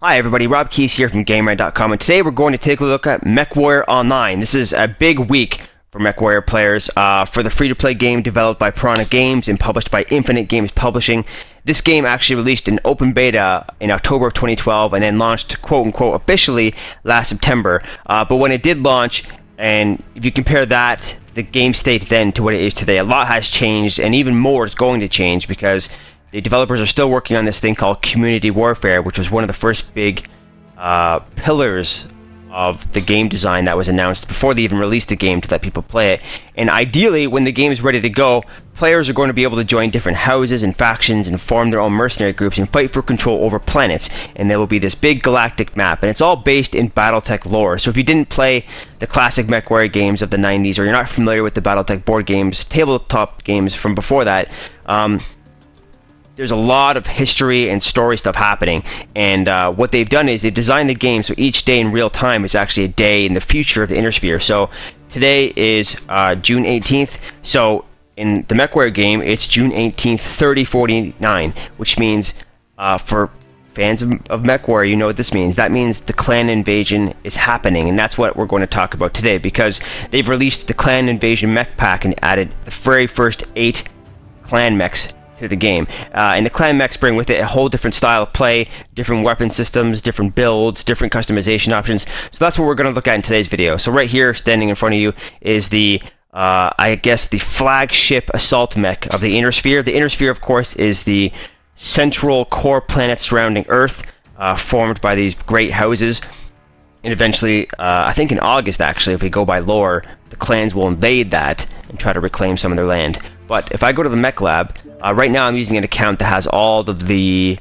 Hi everybody, Rob Keys here from GameRant.com, and today we're going to take a look at MechWarrior Online. This is a big week for MechWarrior players. For the free-to-play game developed by Piranha Games and published by Infinite Games Publishing. This game actually released in open beta in October of 2012 and then launched quote-unquote officially last September. But when it did launch, and if you compare that, the game state then to what it is today, a lot has changed, and even more is going to change because the developers are still working on this thing called community warfare, which was one of the first big pillars of the game design that was announced before they even released the game to let people play it. And ideally, when the game is ready to go, players are going to be able to join different houses and factions and form their own mercenary groups and fight for control over planets. And there will be this big galactic map, and it's all based in BattleTech lore. So if you didn't play the classic MechWarrior games of the 90s, or you're not familiar with the BattleTech board games, tabletop games from before that, there's a lot of history and story stuff happening, and what they've done is they've designed the game so each day in real time is actually a day in the future of the Innersphere. So today is June 18th, so in the MechWarrior game it's June 18th, 3049, which means for fans of MechWarrior, you know what this means. That means the clan invasion is happening, and that's what we're going to talk about today, because they've released the clan invasion mech pack and added the very first 8 clan mechs to the game. And the clan mechs bring with it a whole different style of play, different weapon systems, different builds, different customization options. So that's what we're going to look at in today's video. So right here, standing in front of you, is the I guess the flagship assault mech of the Innersphere. The Innersphere, of course, is the central core planet surrounding Earth, formed by these great houses. And eventually, I think in August, actually, if we go by lore, the clans will invade that and try to reclaim some of their land. But if I go to the Mech Lab, right now I'm using an account that has all of the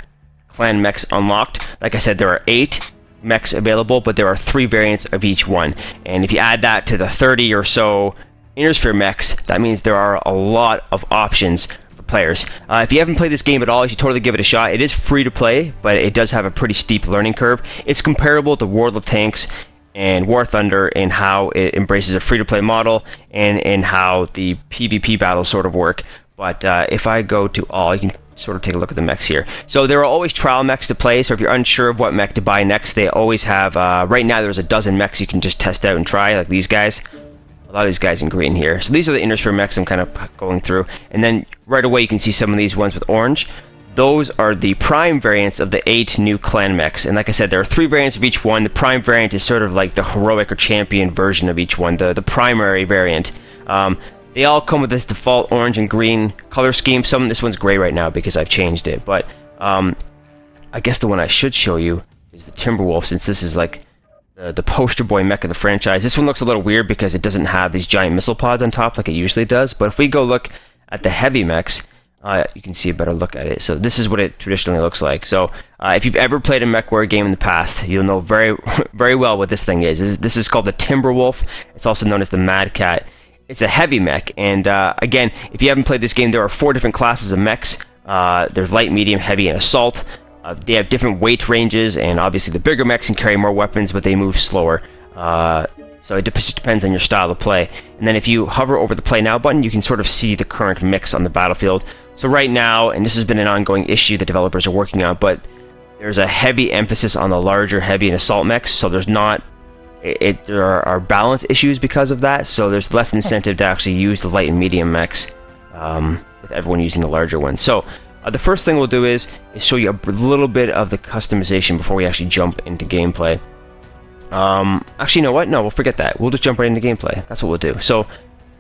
clan mechs unlocked. Like I said, there are 8 mechs available, but there are 3 variants of each one. And if you add that to the 30 or so Innersphere mechs, that means there are a lot of options for players. If you haven't played this game at all, you should totally give it a shot. It is free to play, but it does have a pretty steep learning curve. It's comparable to World of Tanks and War Thunder in how it embraces a free-to-play model and in how the PvP battles sort of work. But if I go to all, you can sort of take a look at the mechs here. So there are always trial mechs to play, so if you're unsure of what mech to buy next, they always have, right now there's a dozen mechs you can just test out and try, like these guys. A lot of these guys in green here. So these are the Innersphere mechs I'm kind of going through. And then right away you can see some of these ones with orange. Those are the prime variants of the 8 new clan mechs. And like I said, there are 3 variants of each one. The prime variant is sort of like the heroic or champion version of each one, the primary variant. They all come with this default orange and green color scheme. This one's gray right now because I've changed it. But I guess the one I should show you is the Timberwolf, since this is like the poster boy mech of the franchise. This one looks a little weird because it doesn't have these giant missile pods on top like it usually does. But if we go look at the heavy mechs, you can see a better look at it. So this is what it traditionally looks like. So if you've ever played a MechWarrior game in the past, you'll know very, very well what this thing is. This is called the Timberwolf. It's also known as the Mad Cat. It's a heavy mech, and again, if you haven't played this game, there are 4 different classes of mechs. There's light, medium, heavy, and assault. They have different weight ranges, and obviously the bigger mechs can carry more weapons, but they move slower. So it just depends on your style of play. And then if you hover over the Play Now button, you can sort of see the current mix on the battlefield. So right now, and this has been an ongoing issue the developers are working on, but there's a heavy emphasis on the larger, heavy, and assault mechs, so there's not... there are balance issues because of that, so there's less incentive to actually use the light and medium mechs, with everyone using the larger ones. So the first thing we'll do is show you a little bit of the customization before we actually jump into gameplay. Actually, you know what? No, we'll forget that. We'll just jump right into gameplay. That's what we'll do. So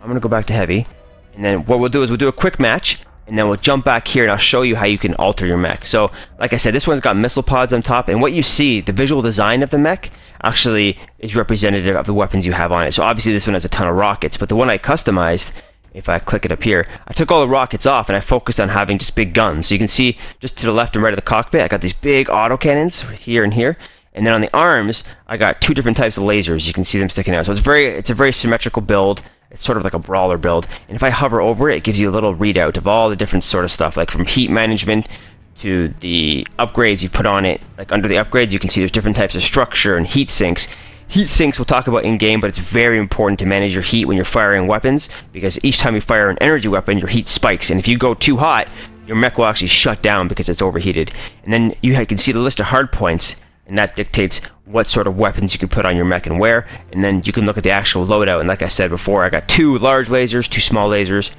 I'm going to go back to heavy, and then what we'll do is we'll do a quick match, and then we'll jump back here and I'll show you how you can alter your mech. So, like I said, this one's got missile pods on top, and what you see, the visual design of the mech, actually is representative of the weapons you have on it. So obviously this one has a ton of rockets, but the one I customized, if I click it up here, I took all the rockets off and I focused on having just big guns. So you can see just to the left and right of the cockpit, I got these big autocannons here and here. And then on the arms, I got 2 different types of lasers. You can see them sticking out. So it's a very symmetrical build. It's sort of like a brawler build. And if I hover over it, it gives you a little readout of all the different sort of stuff, like from heat management to the upgrades you put on it. Like under the upgrades, you can see there's different types of structure and heat sinks. Heat sinks we'll talk about in-game, but it's very important to manage your heat when you're firing weapons, because each time you fire an energy weapon, your heat spikes. And if you go too hot, your mech will actually shut down because it's overheated. And then you can see the list of hard points. and that dictates what sort of weapons you can put on your mech and where. And then you can look at the actual loadout, and like I said before, I got 2 large lasers, 2 small lasers,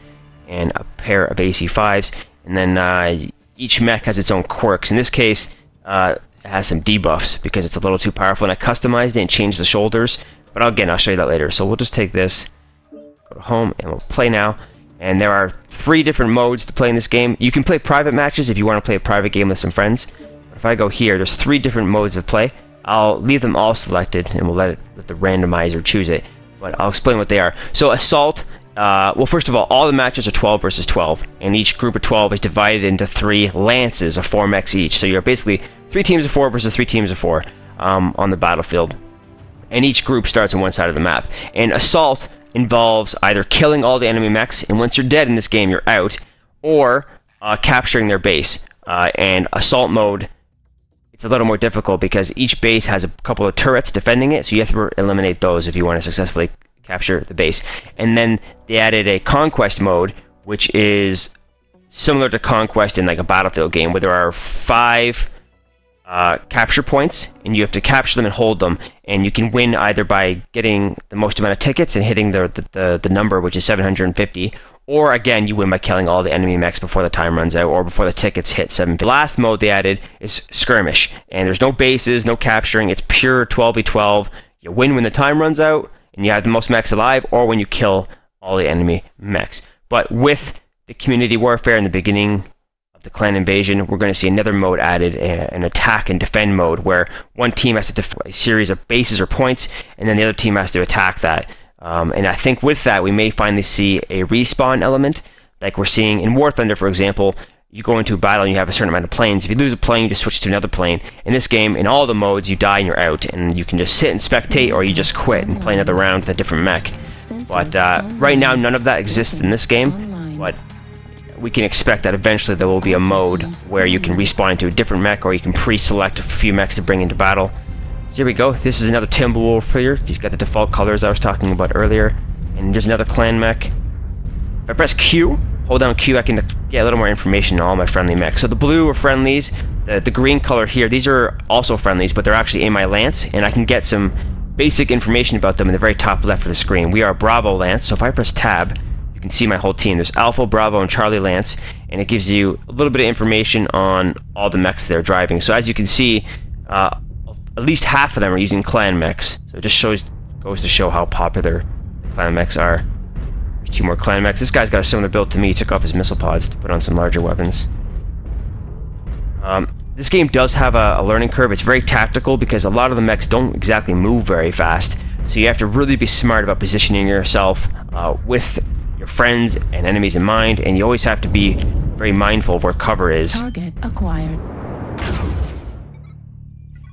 and a pair of AC5s. And then each mech has its own quirks. In this case, it has some debuffs because it's a little too powerful, and I customized it and changed the shoulders. But again, I'll show you that later. So we'll just take this, go to home, and we'll play now. And there are 3 different modes to play in this game. You can play private matches if you want to play a private game with some friends. If I go here, there's 3 different modes of play. I'll leave them all selected, and we'll let the randomizer choose it. But I'll explain what they are. So Assault, well, first of all the matches are 12 versus 12, and each group of 12 is divided into 3 lances of 4 mechs each. So you're basically 3 teams of 4 versus 3 teams of 4 on the battlefield. And each group starts on one side of the map. And Assault involves either killing all the enemy mechs, and once you're dead in this game, you're out, or capturing their base. And Assault mode, it's a little more difficult because each base has a couple of turrets defending it, so you have to eliminate those if you want to successfully capture the base. And then they added a Conquest mode, which is similar to Conquest in like a Battlefield game, where there are 5 capture points, and you have to capture them and hold them, and you can win either by getting the most amount of tickets and hitting the number, which is 750, or again, you win by killing all the enemy mechs before the time runs out, or before the tickets hit 750. The last mode they added is Skirmish, and there's no bases, no capturing, it's pure 12v12. You win when the time runs out, and you have the most mechs alive, or when you kill all the enemy mechs. But with the community warfare in the beginning of the clan invasion, we're going to see another mode added, an attack and defend mode, where one team has to defend a series of bases or points, and then the other team has to attack that. And I think with that, we may finally see a respawn element, like we're seeing in War Thunder, for example. You go into a battle and you have a certain amount of planes. If you lose a plane, you just switch to another plane. In this game, in all the modes, you die and you're out, and you can just sit and spectate, or you just quit and play another round with a different mech. But right now, none of that exists in this game, but we can expect that eventually there will be a mode where you can respawn into a different mech, or you can pre-select a few mechs to bring into battle. So here we go. This is another Timberwolf here. He's got the default colors I was talking about earlier. And there's another clan mech. If I press Q, hold down Q, I can get a little more information on all my friendly mechs. So the blue are friendlies. The green color here, these are also friendlies, but they're actually in my lance, and I can get some basic information about them in the very top left of the screen. We are a Bravo Lance, so if I press Tab, you can see my whole team. There's Alpha, Bravo, and Charlie Lance, and it gives you a little bit of information on all the mechs they're driving. So as you can see, at least half of them are using clan mechs. So it just goes to show how popular clan mechs are. There's 2 more clan mechs. This guy's got a similar build to me. He took off his missile pods to put on some larger weapons. This game does have a learning curve. It's very tactical because a lot of the mechs don't exactly move very fast. So you have to really be smart about positioning yourself with your friends and enemies in mind, and you always have to be very mindful of where cover is. Target acquired.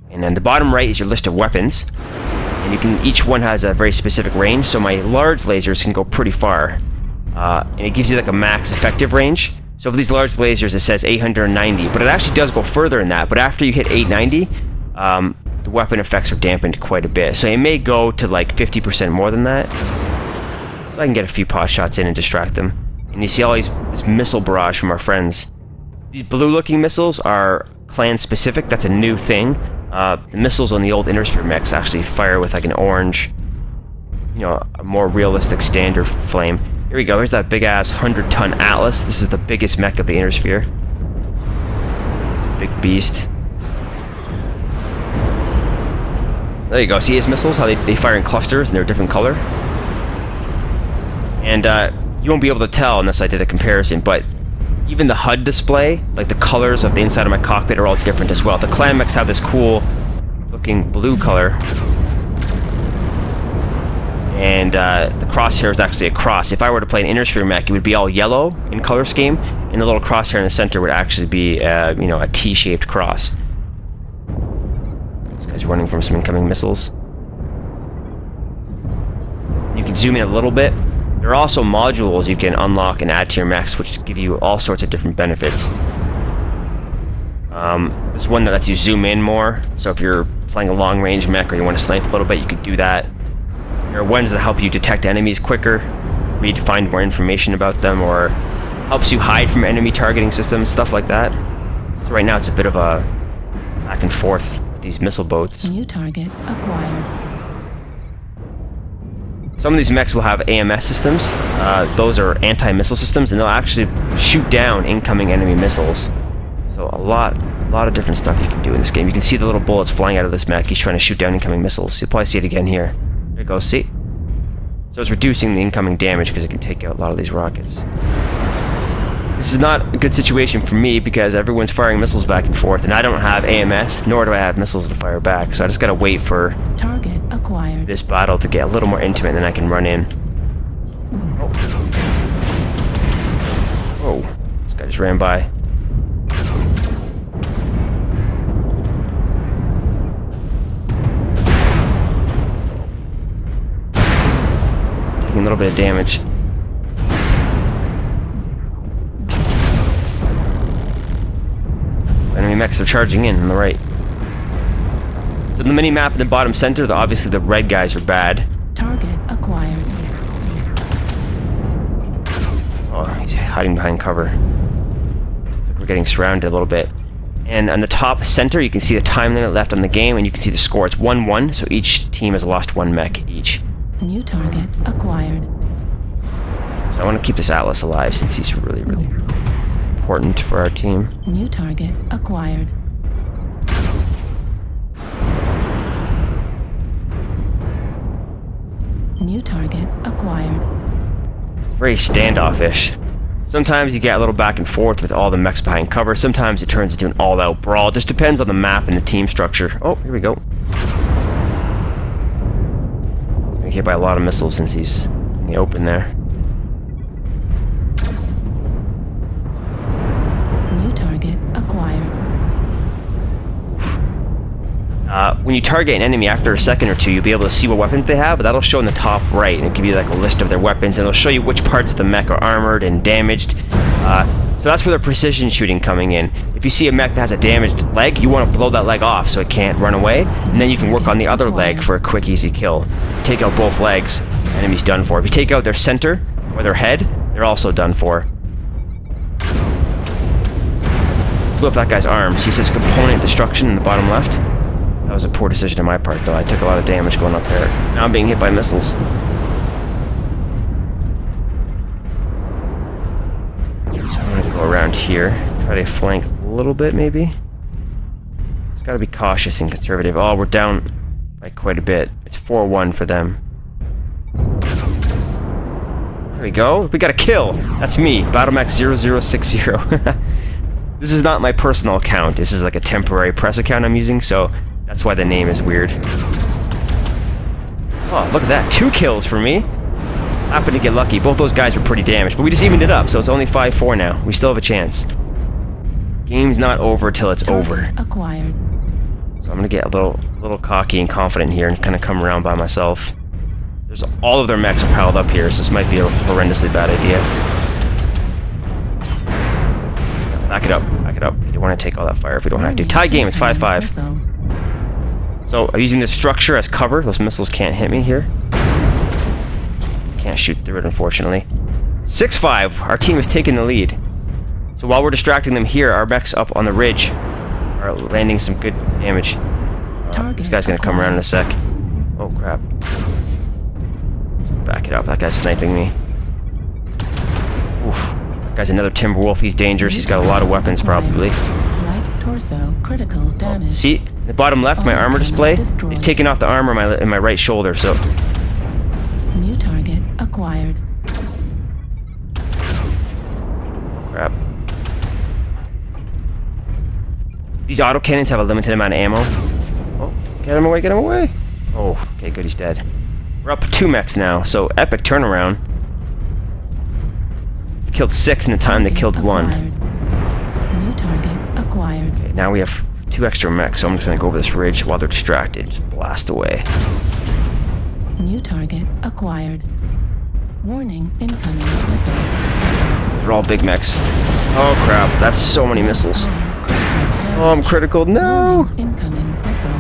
And then the bottom right is your list of weapons, and each one has a very specific range. So my large lasers can go pretty far, and it gives you like a max effective range. So for these large lasers, it says 890, but it actually does go further than that. But after you hit 890, the weapon effects are dampened quite a bit. So it may go to like 50% more than that. So I can get a few pot shots in and distract them. And you see all this missile barrage from our friends. These blue-looking missiles are clan-specific. That's a new thing. The missiles on the old Innersphere mechs actually fire with like an orange, a more realistic standard flame. Here we go. Here's that big-ass 100-ton Atlas. This is the biggest mech of the Innersphere. It's a big beast. There you go. See his missiles? How they fire in clusters and they're a different color. And you won't be able to tell unless I did a comparison, but even the HUD display, like the colors of the inside of my cockpit, are all different as well. The clan mechs have this cool looking blue color. And the crosshair is actually a cross. If I were to play an Innersphere mech, it would be all yellow in color scheme, and the little crosshair in the center would actually be, a T-shaped cross. This guy's running from some incoming missiles. You can zoom in a little bit. There are also modules you can unlock and add to your mechs, which give you all sorts of different benefits. There's one that lets you zoom in more, so if you're playing a long-range mech or you want to snipe a little bit, you could do that. There are ones that help you detect enemies quicker, read, find more information about them, or helps you hide from enemy targeting systems, stuff like that. So right now it's a bit of a back and forth with these missile boats. New target acquired. Some of these mechs will have AMS systems. Those are anti-missile systems, and they'll actually shoot down incoming enemy missiles. So a lot of different stuff you can do in this game. You can see the little bullets flying out of this mech. He's trying to shoot down incoming missiles. You'll probably see it again here. There it goes, see? So it's reducing the incoming damage because it can take out a lot of these rockets. This is not a good situation for me because everyone's firing missiles back and forth, and I don't have AMS, nor do I have missiles to fire back. So I just gotta wait for target acquired. This battle to get a little more intimate, and then I can run in. Oh. Whoa. This guy just ran by. Taking a little bit of damage. Enemy mechs are charging in on the right. So the mini-map in the bottom center, obviously the red guys are bad. Target acquired. Oh, he's hiding behind cover. Looks like we're getting surrounded a little bit. And on the top center, you can see the time limit left on the game, and you can see the score. It's 1-1, so each team has lost one mech each. New target acquired. So I want to keep this Atlas alive since he's really important for our team. New target acquired. New target acquired. It's very standoffish. Sometimes you get a little back and forth with all the mechs behind cover. Sometimes it turns into an all-out brawl. Just depends on the map and the team structure. Oh, here we go. He's getting hit by a lot of missiles since he's in the open there. When you target an enemy after a second or two, you'll be able to see what weapons they have, but that'll show in the top right, and it'll give you like a list of their weapons, and it'll show you which parts of the mech are armored and damaged. So that's where the precision shooting coming in. If you see a mech that has a damaged leg, you want to blow that leg off so it can't run away, and then you can work on the other leg for a quick, easy kill. If you take out both legs, enemy's done for. If you take out their center or their head, they're also done for. Blew off that guy's arms. He says component destruction in the bottom left. That was a poor decision on my part, though. I took a lot of damage going up there. Now I'm being hit by missiles. So I'm going to go around here. Try to flank a little bit, maybe. Just got to be cautious and conservative. Oh, we're down by quite a bit. It's 4-1 for them. There we go. We got a kill. That's me. BattleMech0060. This is not my personal account. This is like a temporary press account I'm using, so that's why the name is weird. Oh, look at that. 2 kills for me. Happened to get lucky. Both those guys were pretty damaged, but we just evened it up, so it's only 5-4 now. We still have a chance. Game's not over till it's over. Acquired. So I'm gonna get a little cocky and confident here and kind of come around by myself. There's all of their mechs are piled up here, so this might be a horrendously bad idea. Back it up, back it up. You don't want to take all that fire if we don't have to. Tie game, it's 5-5. So I'm using this structure as cover. Those missiles can't hit me here. Can't shoot through it, unfortunately. 6-5. Our team has taken the lead. So while we're distracting them here, our mechs up on the ridge are landing some good damage. This guy's gonna come around in a sec. Oh crap. Back it up. That guy's sniping me. Oof. That guy's another Timberwolf. He's dangerous. He's got a lot of weapons, probably. Right torso, critical damage. See? The bottom left, my armor display, they've taken off the armor in my right shoulder, so... New target acquired. Oh, crap. These autocannons have a limited amount of ammo. Oh, get him away, get him away! Oh, okay, good, he's dead. We're up 2 mechs now, so epic turnaround. We killed 6 in the time they killed 1. New target acquired. Okay, now we have 2 extra mechs, so I'm just gonna go over this ridge while they're distracted. Just blast away. New target acquired. Warning, incoming missile. These are all big mechs. Oh crap, that's so many missiles. Oh, I'm critical. No! Warning, incoming missile.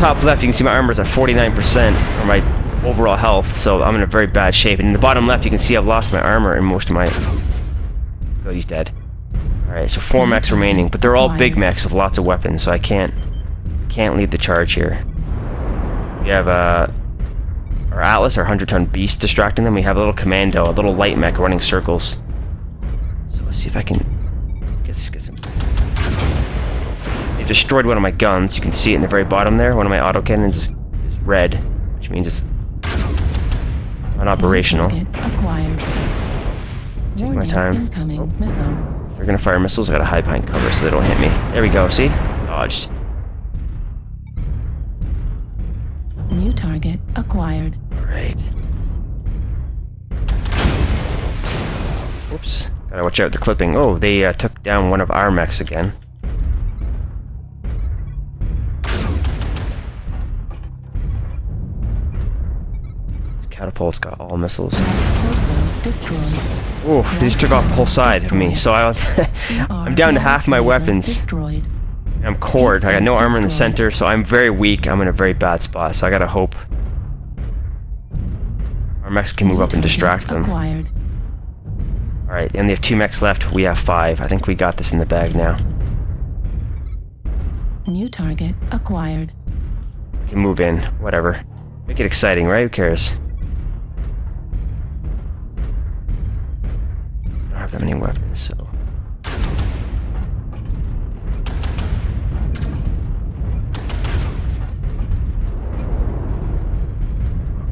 Top left, you can see my armor's at 49%, or my overall health, so I'm in a very bad shape. And in the bottom left, you can see I've lost my armor and most of my... Good, he's dead. Alright, so 4 mechs remaining, but they're all big mechs with lots of weapons, so I can't can't lead the charge here. We have our Atlas, our 100-ton beast, distracting them. We have a little commando, a little light mech running circles. So let's see if I can get some. They destroyed one of my guns. You can see it in the very bottom there. One of my autocannons is red, which means it's unoperational. Take my time. Oh. If they're gonna fire missiles, I gotta hide behind cover so they don't hit me. There we go, see? Dodged. New target acquired. Alright. Oops. Gotta watch out the clipping. Oh, they took down one of our mechs again. This catapult's got all missiles. Oof, they just took off the whole side of me, so I'm down to half my weapons. I'm cored. I got no armor in the center, so I'm very weak. I'm in a very bad spot, so I gotta hope our mechs can move up and distract them. Alright, they only have 2 mechs left. We have 5. I think we got this in the bag now. New target acquired. We can move in. Whatever. Make it exciting, right? Who cares? I don't have that many weapons, so...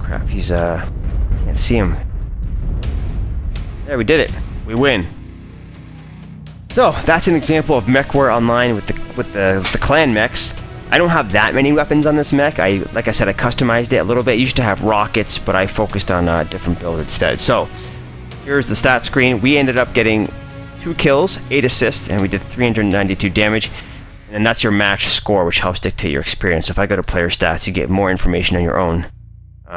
Crap, he's can't see him. There, we did it. We win. So that's an example of MechWarrior Online with the clan mechs. I don't have that many weapons on this mech. Like I said, I customized it a little bit. I used to have rockets, but I focused on a different build instead. So here's the stat screen. We ended up getting 2 kills, 8 assists, and we did 392 damage. And that's your match score, which helps dictate your experience. So if I go to player stats, you get more information on your own.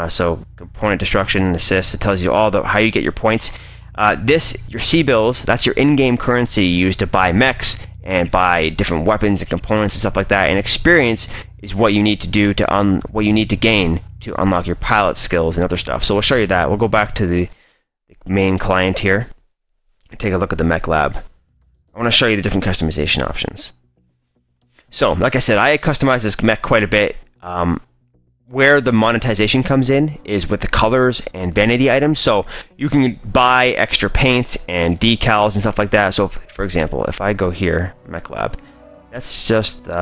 So component destruction and assists, it tells you all how you get your points. Your C-bills, that's your in-game currency used to buy mechs and buy different weapons and components and stuff like that. And experience is what you need to do to what you need to gain to unlock your pilot skills and other stuff. So we'll show you that. We'll go back to the main client here and take a look at the mech lab. I want to show you the different customization options. So, like I said, I customized this mech quite a bit. Where the monetization comes in is with the colors and vanity items. So you can buy extra paints and decals and stuff like that. So for example, if I go here, Mech Lab, that's just if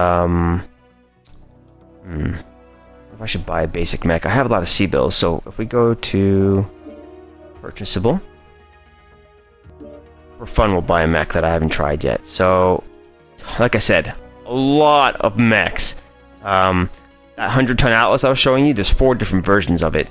I should buy a basic mech. I have a lot of C-bills, so if we go to purchasable, for fun we'll buy a mech that I haven't tried yet. So like I said, a lot of mechs. That 100-ton Atlas I was showing you, there's 4 different versions of it,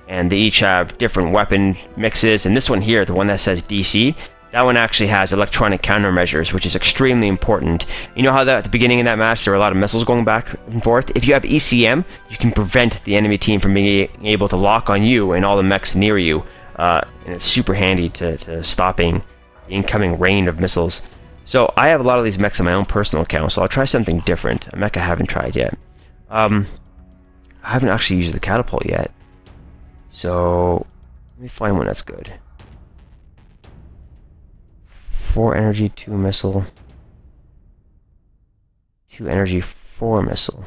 and they each have different weapon mixes. And this one here, the one that says DC, that one actually has electronic countermeasures, which is extremely important. You know how at the beginning of that match there were a lot of missiles going back and forth? If you have ECM, you can prevent the enemy team from being able to lock on you and all the mechs near you, and it's super handy to stopping the incoming rain of missiles. So I have a lot of these mechs on my own personal account, so I'll try something different, a mech I haven't tried yet. I haven't actually used the catapult yet, so let me find one that's good. 4 energy, 2 missile, 2 energy, 4 missile.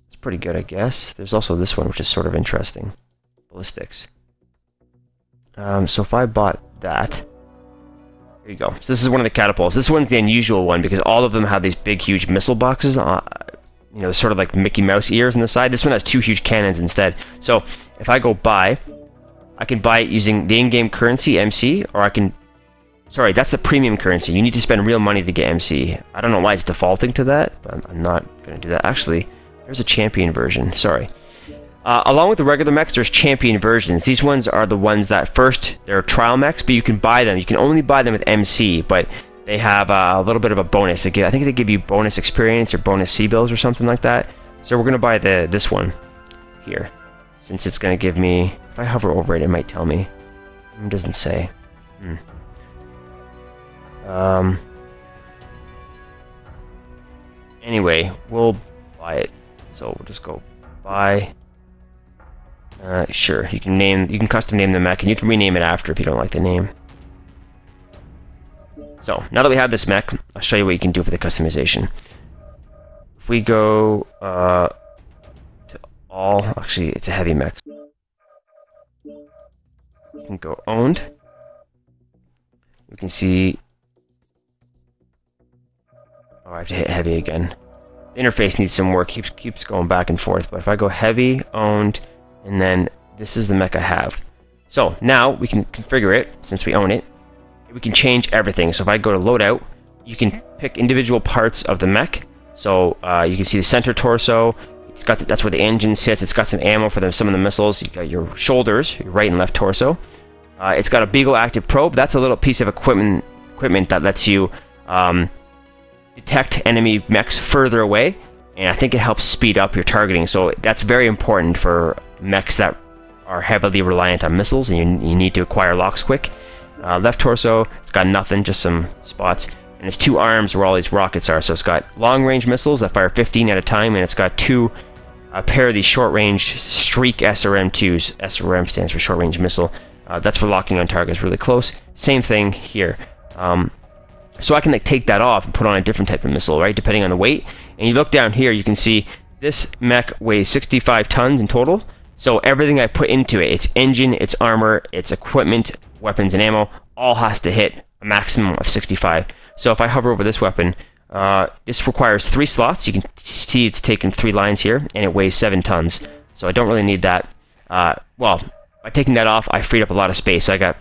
It's pretty good, I guess. There's also this one, which is sort of interesting. Ballistics. So if I bought that, here you go. So this is one of the catapults. This one's the unusual one because all of them have these big, huge missile boxes. You know, sort of like Mickey Mouse ears on the side. This one has 2 huge cannons instead. So if I go buy, I can buy it using the in-game currency, MC, or I can... Sorry, that's the premium currency. You need to spend real money to get MC. I don't know why it's defaulting to that, but I'm not going to do that. Actually, there's a champion version. Sorry. Along with the regular mechs, there's champion versions. These ones are the ones that first, they're trial mechs, but you can buy them. You can only buy them with MC, but they have a little bit of a bonus. I think they give you bonus experience or bonus C-bills or something like that. So we're going to buy this one here, since it's going to give me... If I hover over it, it might tell me. It doesn't say. Anyway, we'll buy it. So we'll just go buy. Sure, you can custom name the mech, and you can rename it after if you don't like the name. So now that we have this mech, I'll show you what you can do for the customization. If we go to all, actually it's a heavy mech. You can go owned. We can see, oh, I have to hit heavy again. The interface needs some work, keeps going back and forth, but if I go heavy, owned, and then this is the mech I have. So now we can configure it, since we own it. We can change everything. So if I go to loadout, you can pick individual parts of the mech. So you can see the center torso, it's got that's where the engine sits, it's got some ammo for some of the missiles, you got your shoulders, your right and left torso. It's got a Beagle active probe, that's a little piece of equipment that lets you detect enemy mechs further away, and I think it helps speed up your targeting, so that's very important for mechs that are heavily reliant on missiles and you need to acquire locks quick. Left torso, it's got nothing, just some spots, and it's 2 arms where all these rockets are, so it's got long range missiles that fire 15 at a time, and it's got a pair of these short range Streak SRM2s. SRM stands for short range missile. That's for locking on targets really close. Same thing here. So I can like take that off and put on a different type of missile, right, depending on the weight. And you look down here, you can see this mech weighs 65 tons in total. So everything I put into it, its engine, its armor, its equipment, weapons, and ammo, all has to hit a maximum of 65. So if I hover over this weapon, this requires 3 slots. You can see it's taken 3 lines here, and it weighs 7 tons. So I don't really need that. Well, by taking that off, I freed up a lot of space. So I got,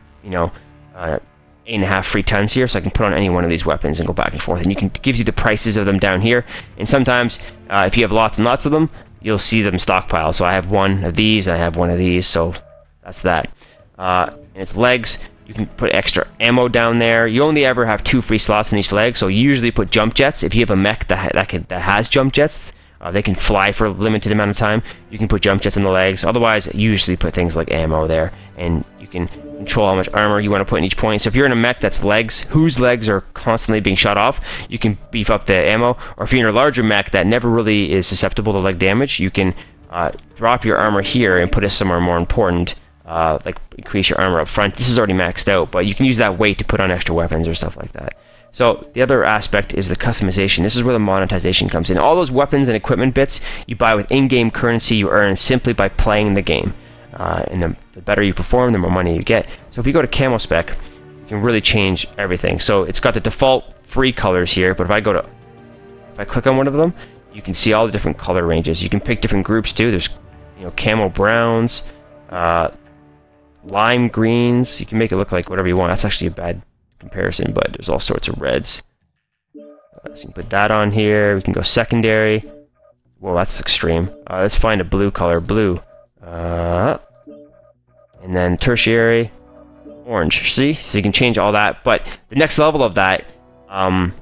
8.5 free tons here, so I can put on any one of these weapons and go back and forth. And it gives you the prices of them down here. And sometimes, if you have lots and lots of them, you'll see them stockpile. So I have one of these, and I have one of these, so that's that. And its legs, you can put extra ammo down there. You only ever have 2 free slots in each leg, so you usually put jump jets. If you have a mech that has jump jets, they can fly for a limited amount of time. You can put jump jets in the legs. Otherwise, usually put things like ammo there, and you can control how much armor you want to put in each point. So if you're in a mech that's legs, whose legs are constantly being shot off, you can beef up the ammo. Or if you're in a larger mech that never really is susceptible to leg damage, you can drop your armor here and put it somewhere more important, like increase your armor up front. This is already maxed out, but you can use that weight to put on extra weapons or stuff like that. So the other aspect is the customization. This is where the monetization comes in. All those weapons and equipment bits you buy with in-game currency you earn simply by playing the game. And the better you perform, the more money you get. So if you go to camo spec, you can really change everything. So it's got the default free colors here, but if I click on one of them, you can see all the different color ranges. You can pick different groups too. There's camo browns, lime greens. You can make it look like whatever you want. That's actually a bad comparison, but there's all sorts of reds. So you can put that on here. We can go secondary. Whoa, that's extreme. Let's find a blue color, blue. And then tertiary, orange. See? So you can change all that, but the next level of that, and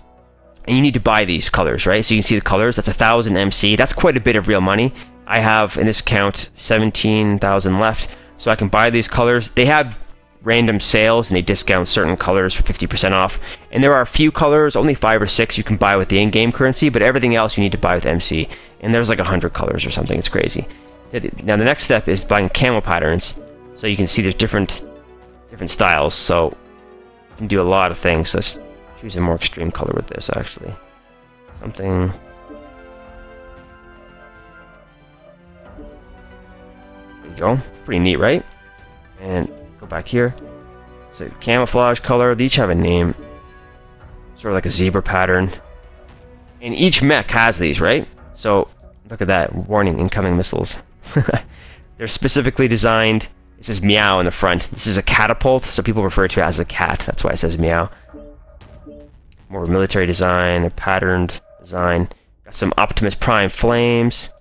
you need to buy these colors, right? So you can see the colors. That's 1,000 MC. That's quite a bit of real money. I have, in this account, 17,000 left, so I can buy these colors. They have random sales, and they discount certain colors for 50% off. And there are a few colors, only 5 or 6 you can buy with the in-game currency, but everything else you need to buy with MC. And there's like 100 colors or something. It's crazy. Now the next step is buying camo patterns. So you can see there's different styles. So you can do a lot of things. So let's choose a more extreme color with this, actually. Something. There you go. Pretty neat, right? And go back here. So camouflage color. They each have a name. Sort of like a zebra pattern. And each mech has these, right? So look at that. Warning, incoming missiles. They're specifically designed. It says meow in the front. This is a catapult, so people refer to it as the cat. That's why it says meow. More military design, a patterned design. Got some Optimus Prime flames.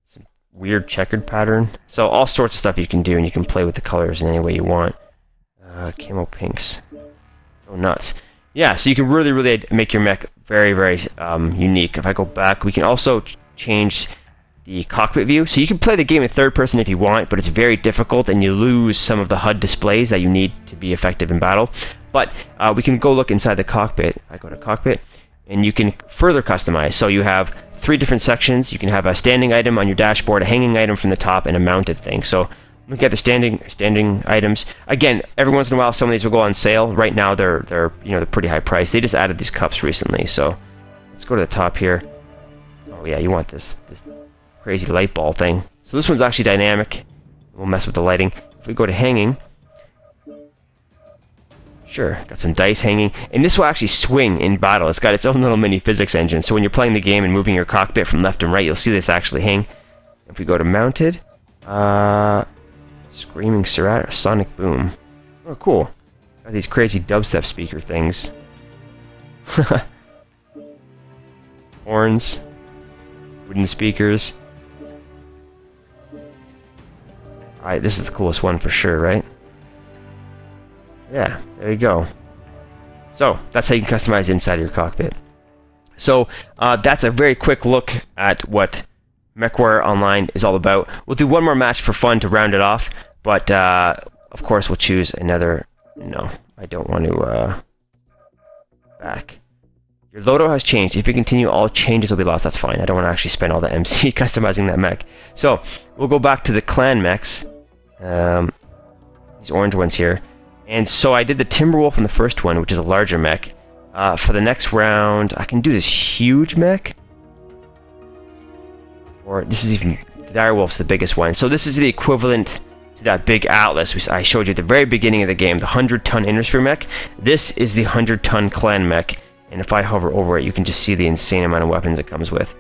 Some weird checkered pattern. So all sorts of stuff you can do, and you can play with the colors in any way you want. Camo pinks. Oh, nuts. Yeah, so you can really make your mech very, very unique. If I go back, we can also change the cockpit view. So you can play the game in third person if you want, but it's very difficult and you lose some of the HUD displays that you need to be effective in battle. But we can go look inside the cockpit. I go to cockpit, and you can further customize. So you have 3 different sections. You can have a standing item on your dashboard, a hanging item from the top, and a mounted thing. So look at the standing items. Again, every once in a while some of these will go on sale. Right now they're pretty high priced. They just added these cups recently. So let's go to the top here. yeah, you want this crazy light ball thing. So this one's actually dynamic. We'll mess with the lighting. If we go to hanging, sure, got some dice hanging, and this will actually swing in battle. It's got its own little mini physics engine, so when you're playing the game and moving your cockpit from left and right, you'll see this actually hang. If we go to mounted, screaming sonic boom. Oh, cool. Got these crazy dubstep speaker things. Horns, wooden speakers. Alright, this is the coolest one for sure, right? Yeah, there you go. So, that's how you can customize inside of your cockpit. So, that's a very quick look at what MechWarrior Online is all about. We'll do one more match for fun to round it off, but of course we'll choose another... No, I don't want to... back. Your loadout has changed. If you continue, all changes will be lost. That's fine. I don't want to actually spend all the MC customizing that mech. So, we'll go back to the clan mechs. These orange ones here. And so I did the Timberwolf in the first one, which is a larger mech. For the next round, I can do this huge mech. Or this is even... The Direwolf's the biggest one. So this is the equivalent to that big Atlas I showed you at the very beginning of the game, the 100-ton Innersphere mech. This is the 100-ton clan mech. And if I hover over it, you can just see the insane amount of weapons it comes with.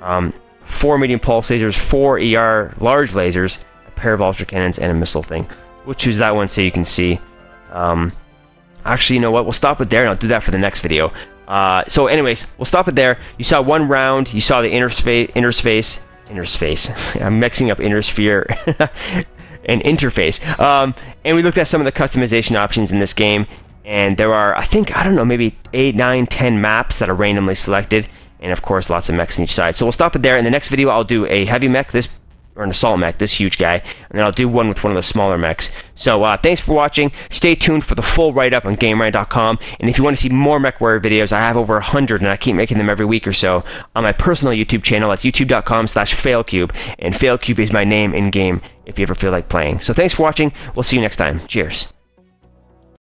4 medium pulse lasers, 4 ER large lasers, a pair of ultra cannons, and a missile thing. We'll choose that one so you can see. Actually, you know what? We'll stop it there, and I'll do that for the next video. So anyways, we'll stop it there. You saw one round. You saw the inner space. I'm mixing up Innersphere and interface. And we looked at some of the customization options in this game. And there are, I don't know, maybe 8, 9, 10 maps that are randomly selected. And of course, lots of mechs on each side. So we'll stop it there. In the next video, I'll do a heavy mech, or an assault mech, this huge guy. And then I'll do one with one of the smaller mechs. So thanks for watching. Stay tuned for the full write-up on GameRant.com. And if you want to see more MechWarrior videos, I have over 100, and I keep making them every week or so on my personal YouTube channel. That's youtube.com/failcube. And Failcube is my name in-game if you ever feel like playing. So thanks for watching. We'll see you next time. Cheers.